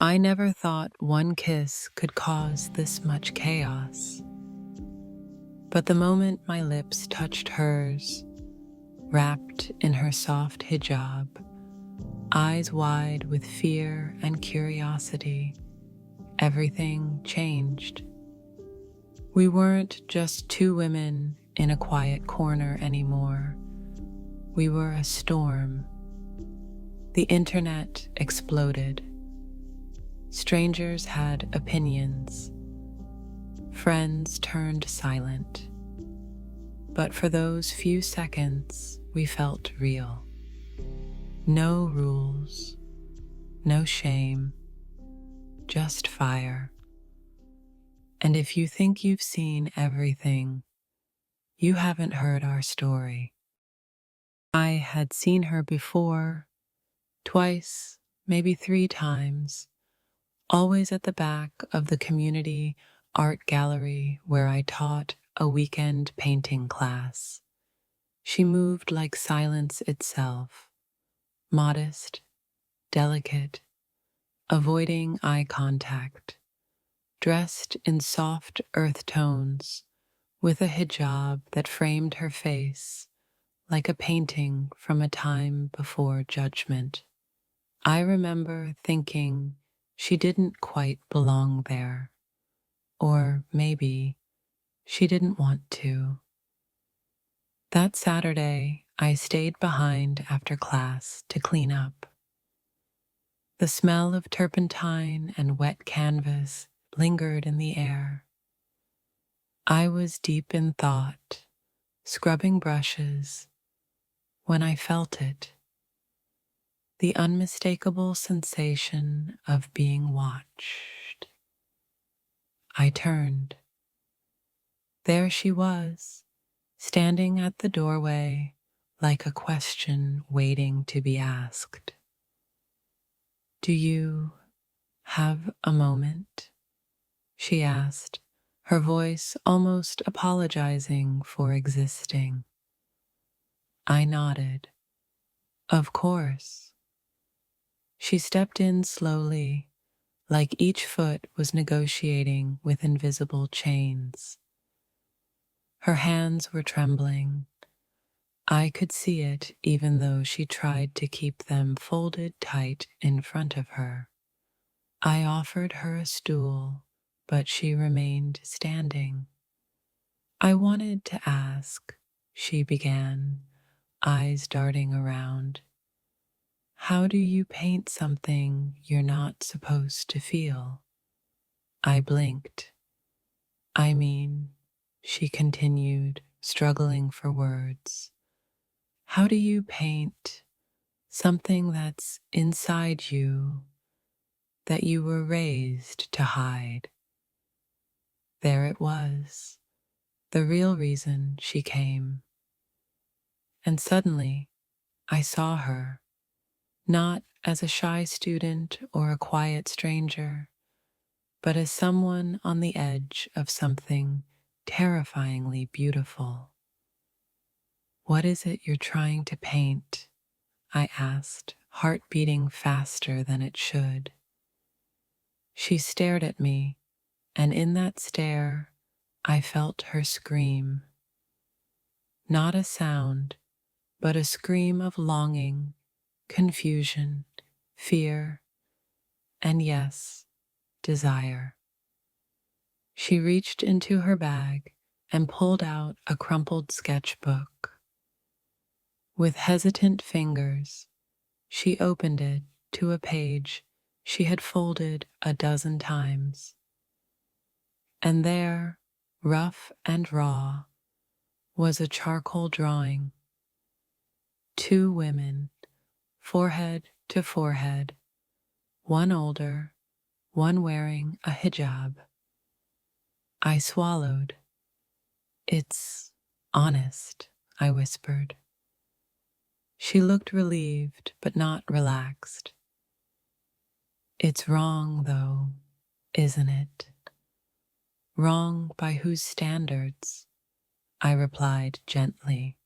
I never thought one kiss could cause this much chaos. But the moment my lips touched hers, wrapped in her soft hijab, eyes wide with fear and curiosity, everything changed. We weren't just two women in a quiet corner anymore. We were a storm. The internet exploded. Strangers had opinions. Friends turned silent. But for those few seconds, we felt real. No rules, no shame, just fire. And if you think you've seen everything, you haven't heard our story. I had seen her before, twice, maybe 3 times, always at the back of the community art gallery where I taught a weekend painting class. She moved like silence itself, modest, delicate, avoiding eye contact, dressed in soft earth tones, with a hijab that framed her face like a painting from a time before judgment. I remember thinking she didn't quite belong there, or maybe she didn't want to. That Saturday, I stayed behind after class to clean up. The smell of turpentine and wet canvas lingered in the air. I was deep in thought, scrubbing brushes, when I felt it. The unmistakable sensation of being watched. I turned. There she was, standing at the doorway like a question waiting to be asked. "Do you have a moment?" she asked, her voice almost apologizing for existing. I nodded. Of course. She stepped in slowly, like each foot was negotiating with invisible chains. Her hands were trembling. I could see it even though she tried to keep them folded tight in front of her. I offered her a stool, but she remained standing. "I wanted to ask," she began, eyes darting around. "How do you paint something you're not supposed to feel?" I blinked. "I mean," she continued, struggling for words, "how do you paint something that's inside you that you were raised to hide?" There it was, the real reason she came. And suddenly, I saw her, not as a shy student or a quiet stranger, but as someone on the edge of something terrifyingly beautiful. "What is it you're trying to paint?" I asked, heart beating faster than it should. She stared at me, and in that stare, I felt her scream. Not a sound, but a scream of longing, confusion, fear, and yes, desire. She reached into her bag and pulled out a crumpled sketchbook. With hesitant fingers, she opened it to a page she had folded a dozen times. And there, rough and raw, was a charcoal drawing. 2 women, forehead to forehead, one older, one wearing a hijab. I swallowed. "It's honest," I whispered. She looked relieved, but not relaxed. "It's wrong, though, isn't it?" "Wrong by whose standards?" I replied gently.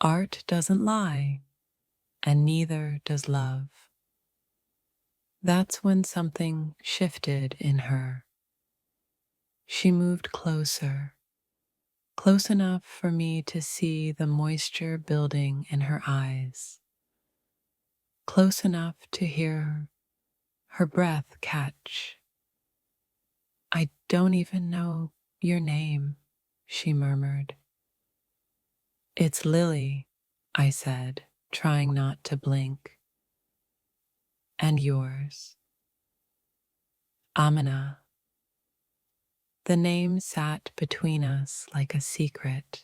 "Art doesn't lie, and neither does love." That's when something shifted in her. She moved closer, close enough for me to see the moisture building in her eyes, close enough to hear her breath catch. "I don't even know your name," she murmured. "It's Lily," I said, trying not to blink. "And yours?" "Amina." The name sat between us like a secret.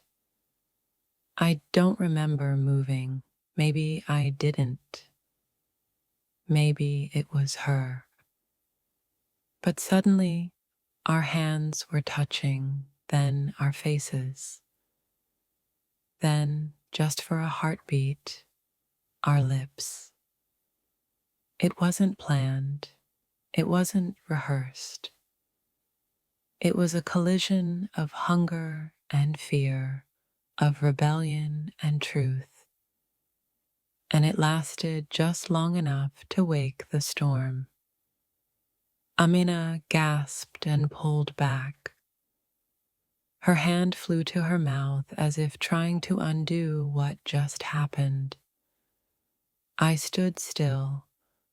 I don't remember moving. Maybe I didn't. Maybe it was her. But suddenly, our hands were touching, then our faces. Then, just for a heartbeat, our lips. It wasn't planned. It wasn't rehearsed. It was a collision of hunger and fear, of rebellion and truth. And it lasted just long enough to wake the storm. Amina gasped and pulled back. Her hand flew to her mouth as if trying to undo what just happened. I stood still,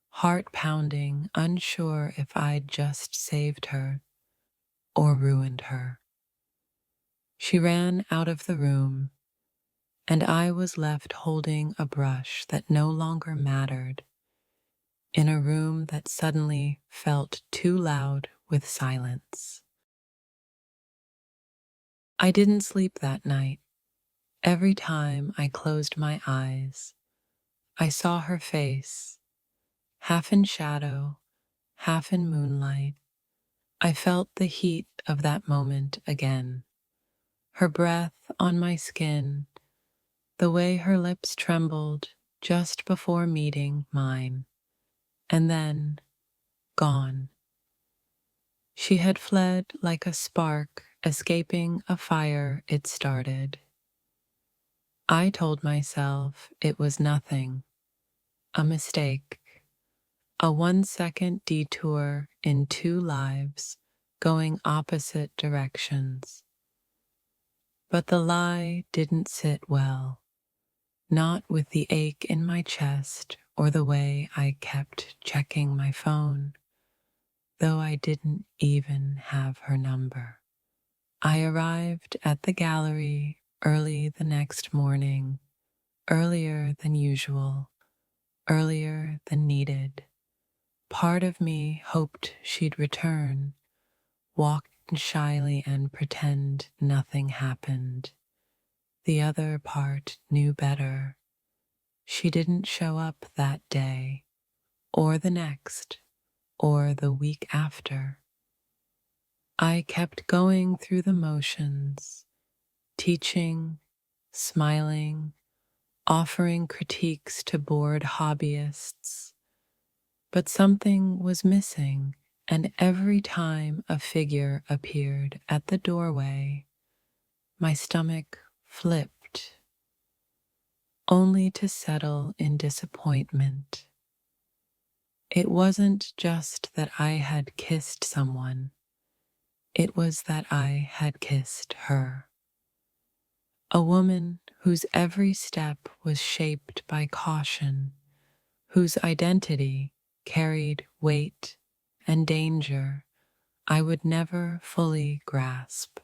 heart pounding, unsure if I'd just saved her or ruined her. She ran out of the room, and I was left holding a brush that no longer mattered, in a room that suddenly felt too loud with silence. I didn't sleep that night. Every time I closed my eyes, I saw her face, half in shadow, half in moonlight. I felt the heat of that moment again, her breath on my skin, the way her lips trembled just before meeting mine, and then gone. She had fled like a spark escaping a fire it started. I told myself it was nothing, a mistake, a 1 second detour in two lives going opposite directions. But the lie didn't sit well, not with the ache in my chest or the way I kept checking my phone, though I didn't even have her number. I arrived at the gallery early the next morning, earlier than usual, earlier than needed. Part of me hoped she'd return, walk shyly and pretend nothing happened. The other part knew better. She didn't show up that day, or the next, or the week after. I kept going through the motions, teaching, smiling, offering critiques to bored hobbyists. But something was missing, and every time a figure appeared at the doorway, my stomach flipped, only to settle in disappointment. It wasn't just that I had kissed someone, it was that I had kissed her. A woman whose every step was shaped by caution, whose identity carried weight and danger I would never fully grasp.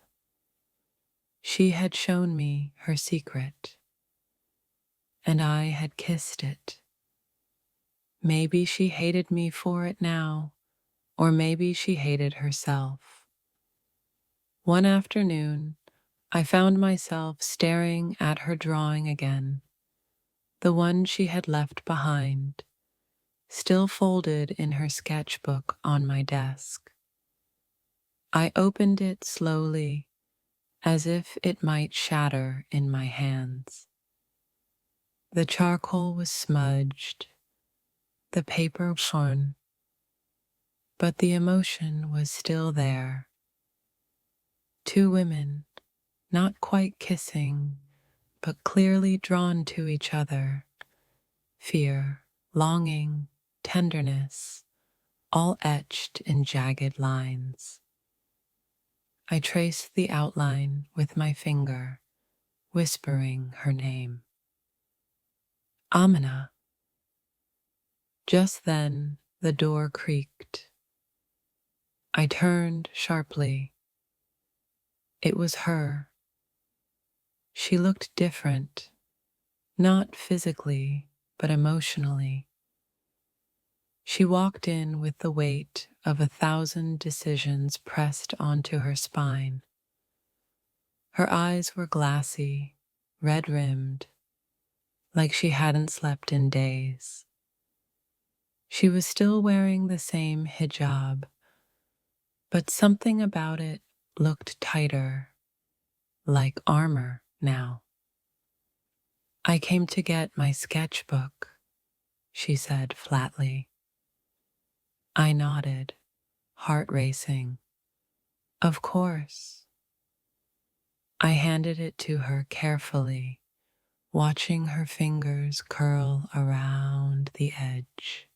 She had shown me her secret, and I had kissed it. Maybe she hated me for it now, or maybe she hated herself. One afternoon, I found myself staring at her drawing again, the one she had left behind, still folded in her sketchbook on my desk. I opened it slowly, as if it might shatter in my hands. The charcoal was smudged, the paper shone, but the emotion was still there. Two women, not quite kissing, but clearly drawn to each other. Fear, longing, tenderness, all etched in jagged lines. I traced the outline with my finger, whispering her name. Amina. Just then, the door creaked. I turned sharply. It was her. She looked different, not physically, but emotionally. She walked in with the weight of 1,000 decisions pressed onto her spine. Her eyes were glassy, red-rimmed, like she hadn't slept in days. She was still wearing the same hijab, but something about it looked tighter, like armor now. "I came to get my sketchbook," she said flatly. I nodded, heart racing. "Of course." I handed it to her carefully, watching her fingers curl around the edge.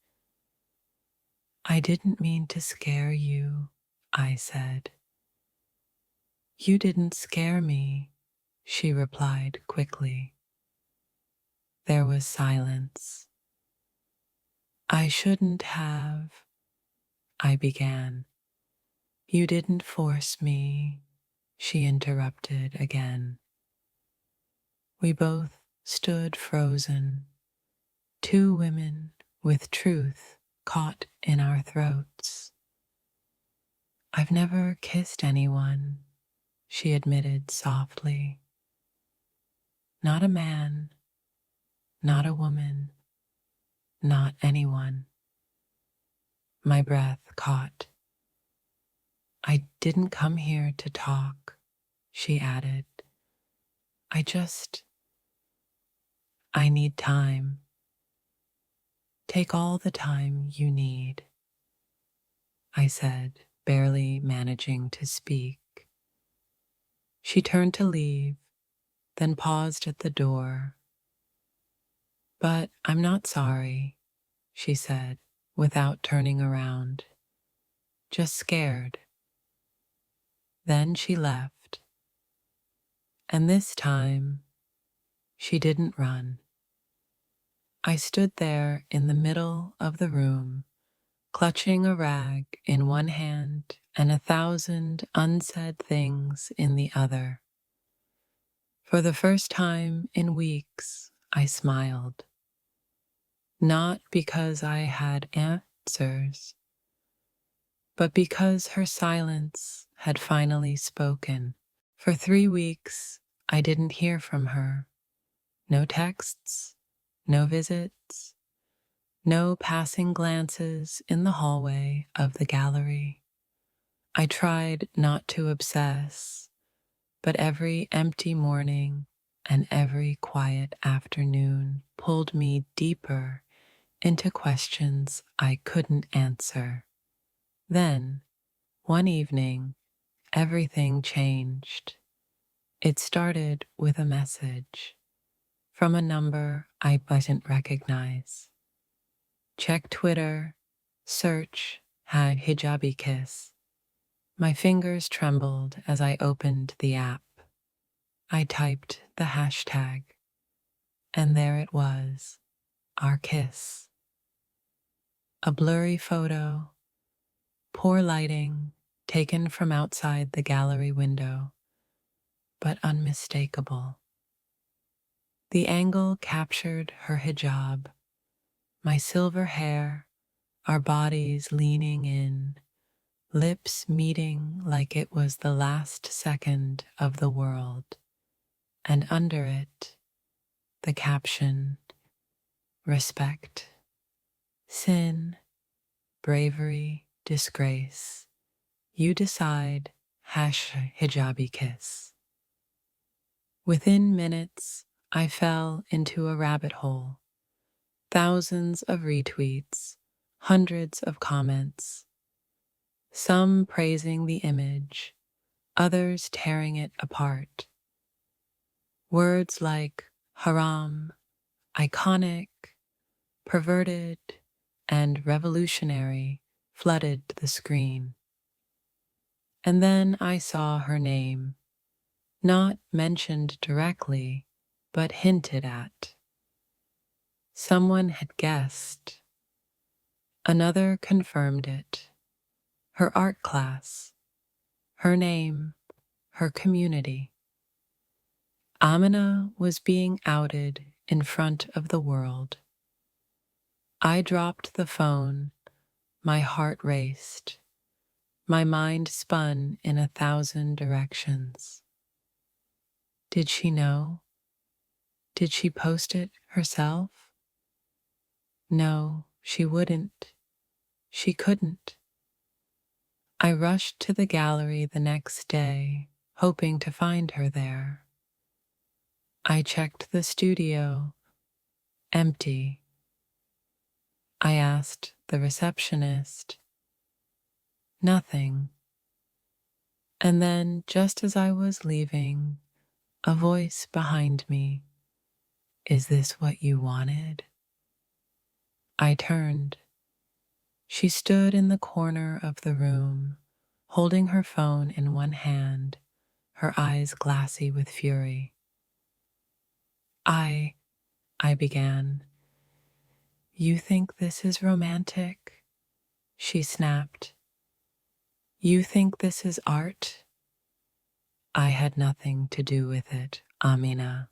"I didn't mean to scare you," I said. "You didn't scare me," she replied quickly. There was silence. "I shouldn't have," I began. "You didn't force me," she interrupted again. We both stood frozen, two women with truth caught in our throats. "I've never kissed anyone," she admitted softly. "Not a man, not a woman, not anyone." My breath caught. "I didn't come here to talk," she added. I need time. Take all the time you need," I said, barely managing to speak. She turned to leave, then paused at the door. "But I'm not sorry," she said, without turning around. "Just scared." Then she left. And this time, she didn't run. I stood there in the middle of the room, clutching a rag in one hand and 1,000 unsaid things in the other. For the first time in weeks, I smiled. Not because I had answers, but because her silence had finally spoken. For 3 weeks, I didn't hear from her. No texts, no visits, no passing glances in the hallway of the gallery. I tried not to obsess, but every empty morning and every quiet afternoon pulled me deeper into questions I couldn't answer. Then, one evening, everything changed. It started with a message from a number I didn't recognize. Check Twitter, search Hijabi kiss. My fingers trembled as I opened the app. I typed the hashtag, and there it was, our kiss. A blurry photo, poor lighting, taken from outside the gallery window, but unmistakable. The angle captured her hijab, my silver hair, our bodies leaning in, lips meeting like it was the last second of the world, and under it, the caption, respect, sin, bravery, disgrace. You decide, #Hijabi kiss. Within minutes, I fell into a rabbit hole. Thousands of retweets, hundreds of comments, some praising the image, others tearing it apart. Words like haram, iconic, perverted, and revolutionary flooded the screen. And then I saw her name, not mentioned directly, but hinted at. Someone had guessed. Another confirmed it. Her art class, her name, her community. Amina was being outed in front of the world. I dropped the phone, my heart raced, my mind spun in 1,000 directions. Did she know? Did she post it herself? No, she wouldn't. She couldn't. I rushed to the gallery the next day, hoping to find her there. I checked the studio. Empty. I asked the receptionist. Nothing. And then, just as I was leaving, a voice behind me. Is this what you wanted? I turned. She stood in the corner of the room, holding her phone in one hand, her eyes glassy with fury. I began. You think this is romantic? She snapped. You think this is art? I had nothing to do with it, Amina.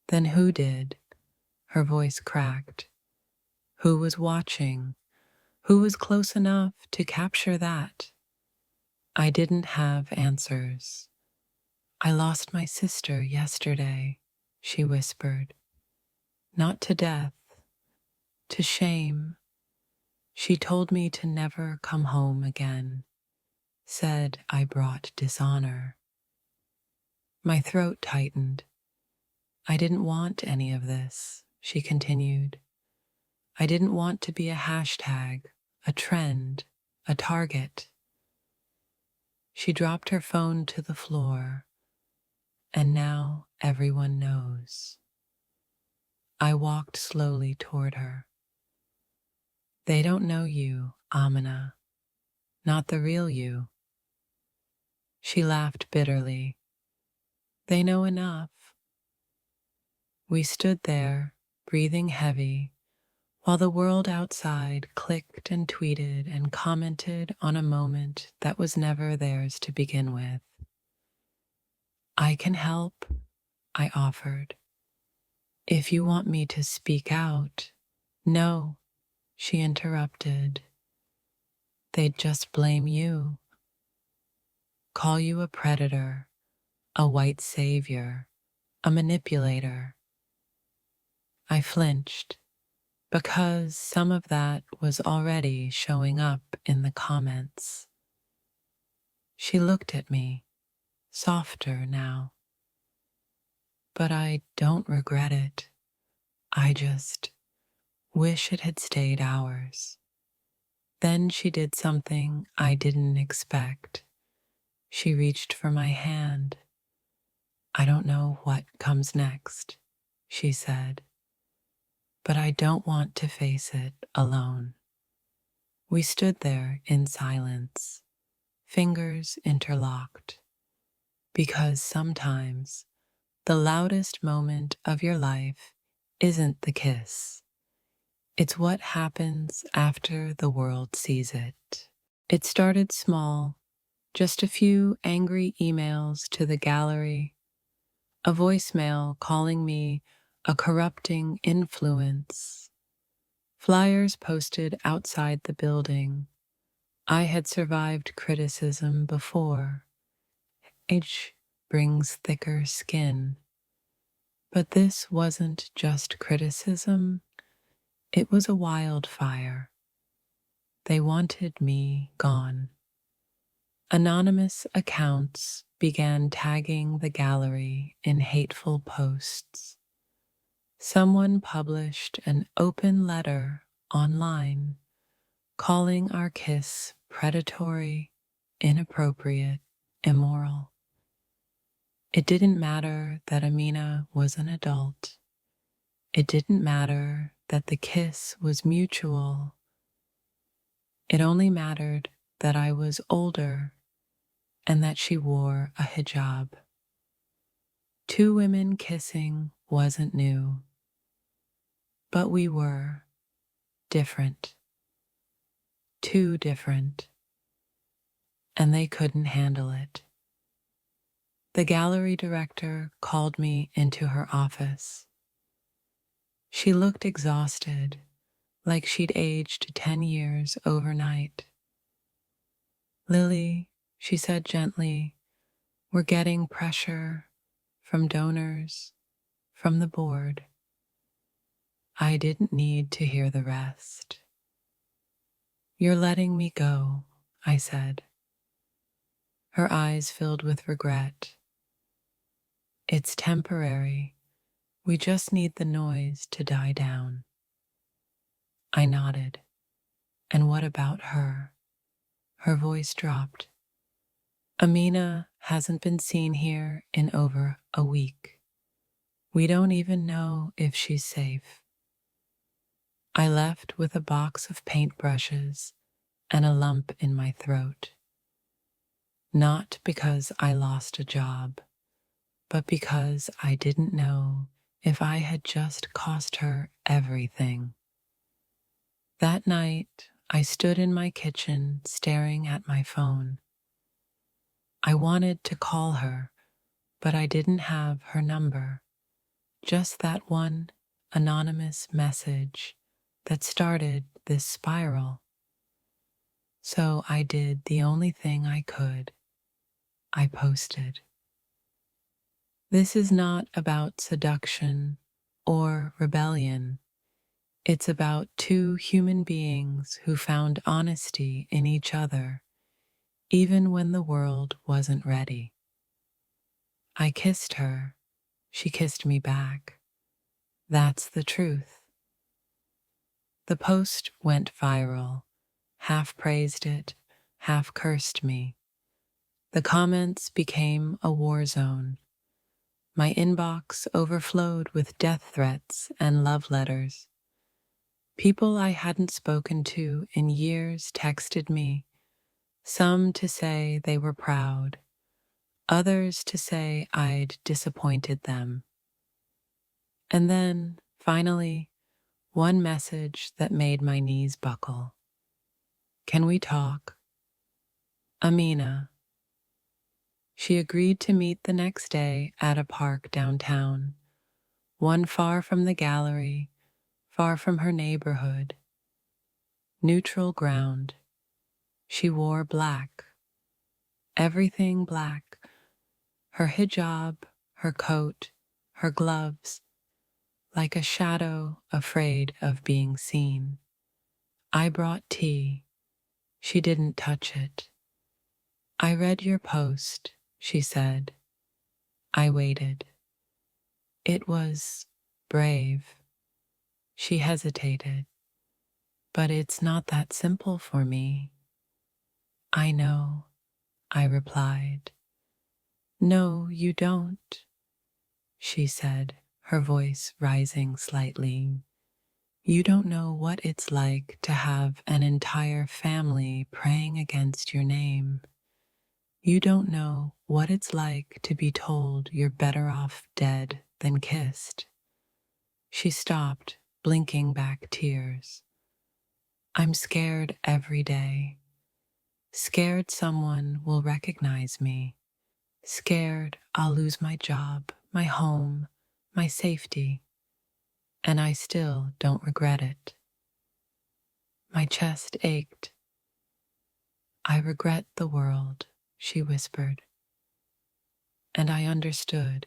Then who did? Her voice cracked. Who was watching? Who was close enough to capture that? I didn't have answers. I lost my sister yesterday, she whispered. Not to death, to shame. She told me to never come home again, said I brought dishonor. My throat tightened. I didn't want any of this, she continued. I didn't want to be a hashtag, a trend, a target. She dropped her phone to the floor, and now everyone knows. I walked slowly toward her. They don't know you, Amina, not the real you. She laughed bitterly. They know enough. We stood there, breathing heavy, while the world outside clicked and tweeted and commented on a moment that was never theirs to begin with. I can help, I offered. If you want me to speak out. No, she interrupted. They'd just blame you. Call you a predator, a white savior, a manipulator. I flinched, because some of that was already showing up in the comments. She looked at me, softer now. But I don't regret it. I just wish it had stayed ours. Then she did something I didn't expect. She reached for my hand. I don't know what comes next, she said, but I don't want to face it alone. We stood there in silence, fingers interlocked, because sometimes the loudest moment of your life isn't the kiss. It's what happens after the world sees it. It started small, just a few angry emails to the gallery, a voicemail calling me a corrupting influence, flyers posted outside the building. I had survived criticism before. Age brings thicker skin. But this wasn't just criticism, it was a wildfire. They wanted me gone. Anonymous accounts began tagging the gallery in hateful posts. Someone published an open letter online calling our kiss predatory, inappropriate, immoral. It didn't matter that Amina was an adult. It didn't matter that the kiss was mutual. It only mattered that I was older and that she wore a hijab. Two women kissing wasn't new, but we were different, too different, and they couldn't handle it. The gallery director called me into her office. She looked exhausted, like she'd aged 10 years overnight. "Lily," she said gently, "we're getting pressure from donors, from the board." I didn't need to hear the rest. "You're letting me go," I said. Her eyes filled with regret. "It's temporary. We just need the noise to die down." I nodded. "And what about her?" Her voice dropped. "Amina hasn't been seen here in over a week. We don't even know if she's safe." I left with a box of paintbrushes and a lump in my throat. Not because I lost a job, but because I didn't know if I had just cost her everything. That night, I stood in my kitchen staring at my phone. I wanted to call her, but I didn't have her number. Just that one anonymous message that started this spiral. So I did the only thing I could. I posted. This is not about seduction or rebellion. It's about two human beings who found honesty in each other, even when the world wasn't ready. I kissed her. She kissed me back. That's the truth. The post went viral. Half praised it, half cursed me. The comments became a war zone. My inbox overflowed with death threats and love letters. People I hadn't spoken to in years texted me, some to say they were proud, others to say I'd disappointed them. And then, finally, one message that made my knees buckle. "Can we talk?" Amina. She agreed to meet the next day at a park downtown, one far from the gallery, far from her neighborhood. Neutral ground. She wore black. Everything black. Her hijab, her coat, her gloves, like a shadow afraid of being seen. I brought tea. She didn't touch it. "I read your post," she said. I waited. It was brave. She hesitated. "But it's not that simple for me." "I know," I replied. "No, you don't," she said, her voice rising slightly. "You don't know what it's like to have an entire family praying against your name. You don't know what it's like to be told you're better off dead than kissed." She stopped, blinking back tears. "I'm scared every day. Scared someone will recognize me. Scared I'll lose my job, my home, my safety. And I still don't regret it." My chest ached. "I regret the world," she whispered. And I understood.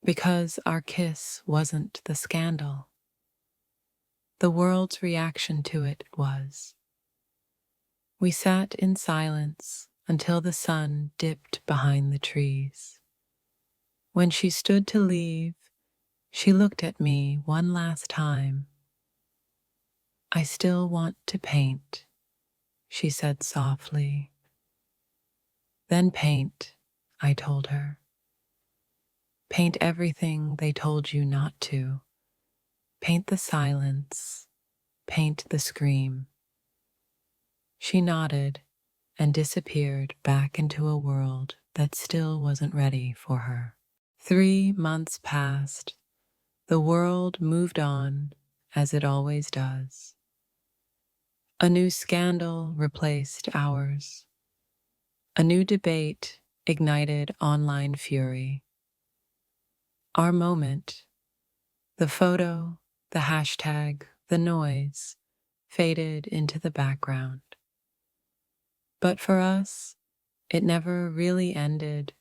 Because our kiss wasn't the scandal. The world's reaction to it was. We sat in silence until the sun dipped behind the trees. When she stood to leave, she looked at me one last time. "I still want to paint," she said softly. "Then paint," I told her. "Paint everything they told you not to. Paint the silence. Paint the scream." She nodded and disappeared back into a world that still wasn't ready for her. 3 months passed. The world moved on, as it always does. A new scandal replaced ours. A new debate ignited online fury. Our moment, the photo, the hashtag, the noise, faded into the background. But for us, it never really ended.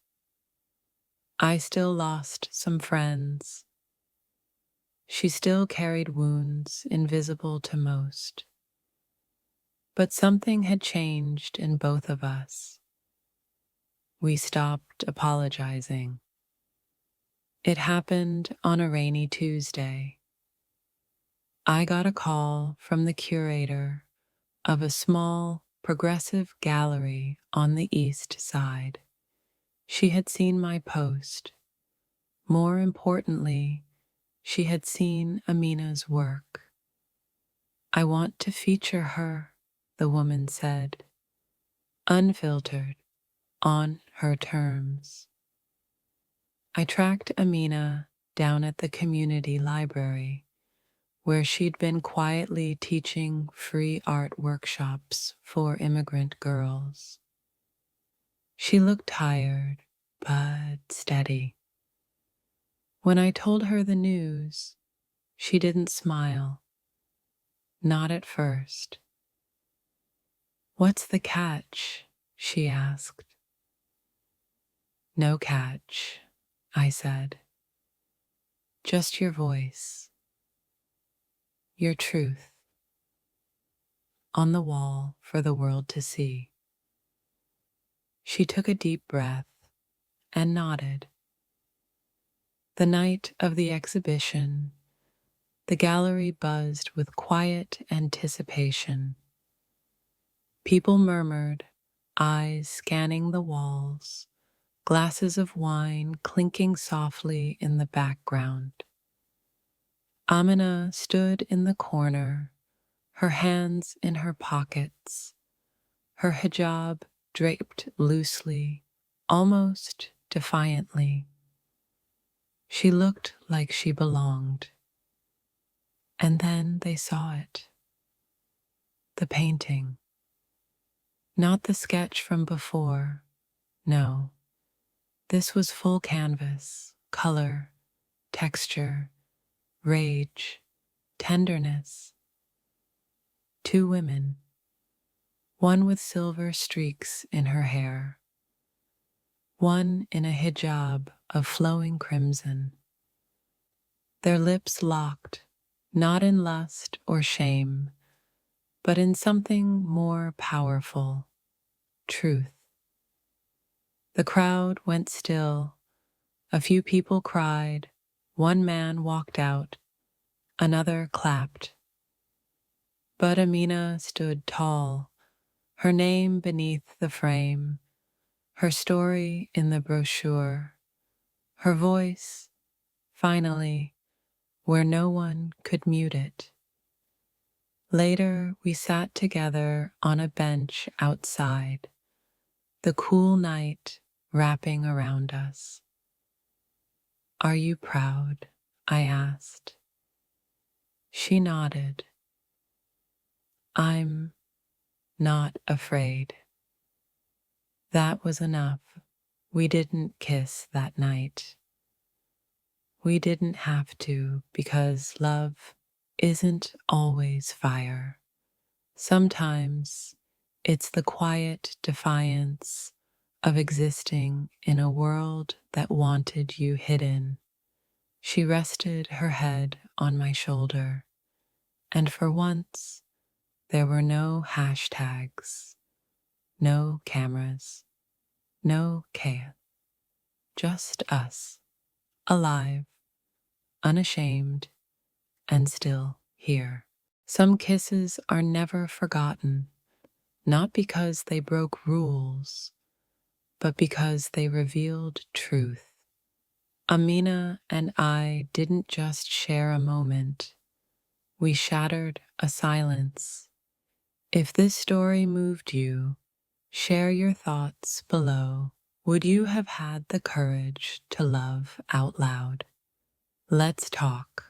I still lost some friends. She still carried wounds invisible to most. But something had changed in both of us. We stopped apologizing. It happened on a rainy Tuesday. I got a call from the curator of a small, progressive gallery on the East Side. She had seen my post. More importantly, she had seen Amina's work. "I want to feature her," the woman said, unfiltered, on her terms. I tracked Amina down at the community library, where she'd been quietly teaching free art workshops for immigrant girls. She looked tired, but steady. When I told her the news, she didn't smile. Not at first. "What's the catch?" she asked. "No catch," I said. "Just your voice, your truth, on the wall for the world to see." She took a deep breath and nodded. The night of the exhibition, the gallery buzzed with quiet anticipation. People murmured, eyes scanning the walls, glasses of wine clinking softly in the background. Amina stood in the corner, her hands in her pockets, her hijab draped loosely, almost defiantly. She looked like she belonged. And then they saw it. The painting. Not the sketch from before. No. This was full canvas, color, texture, rage, tenderness. 2 women. One with silver streaks in her hair. One in a hijab of flowing crimson. Their lips locked, not in lust or shame, but in something more powerful, truth. The crowd went still. A few people cried. One man walked out. Another clapped. But Amina stood tall, her name beneath the frame, her story in the brochure, her voice, finally, where no one could mute it. Later, we sat together on a bench outside, the cool night wrapping around us. "Are you proud?" I asked. She nodded. "I'm not afraid." That was enough. We didn't kiss that night. We didn't have to, because love isn't always fire. Sometimes it's the quiet defiance of existing in a world that wanted you hidden. She rested her head on my shoulder, and for once, there were no hashtags, no cameras, no chaos, just us, alive, unashamed, and still here. Some kisses are never forgotten, not because they broke rules, but because they revealed truth. Amina and I didn't just share a moment, we shattered a silence. If this story moved you, share your thoughts below. Would you have had the courage to love out loud? Let's talk.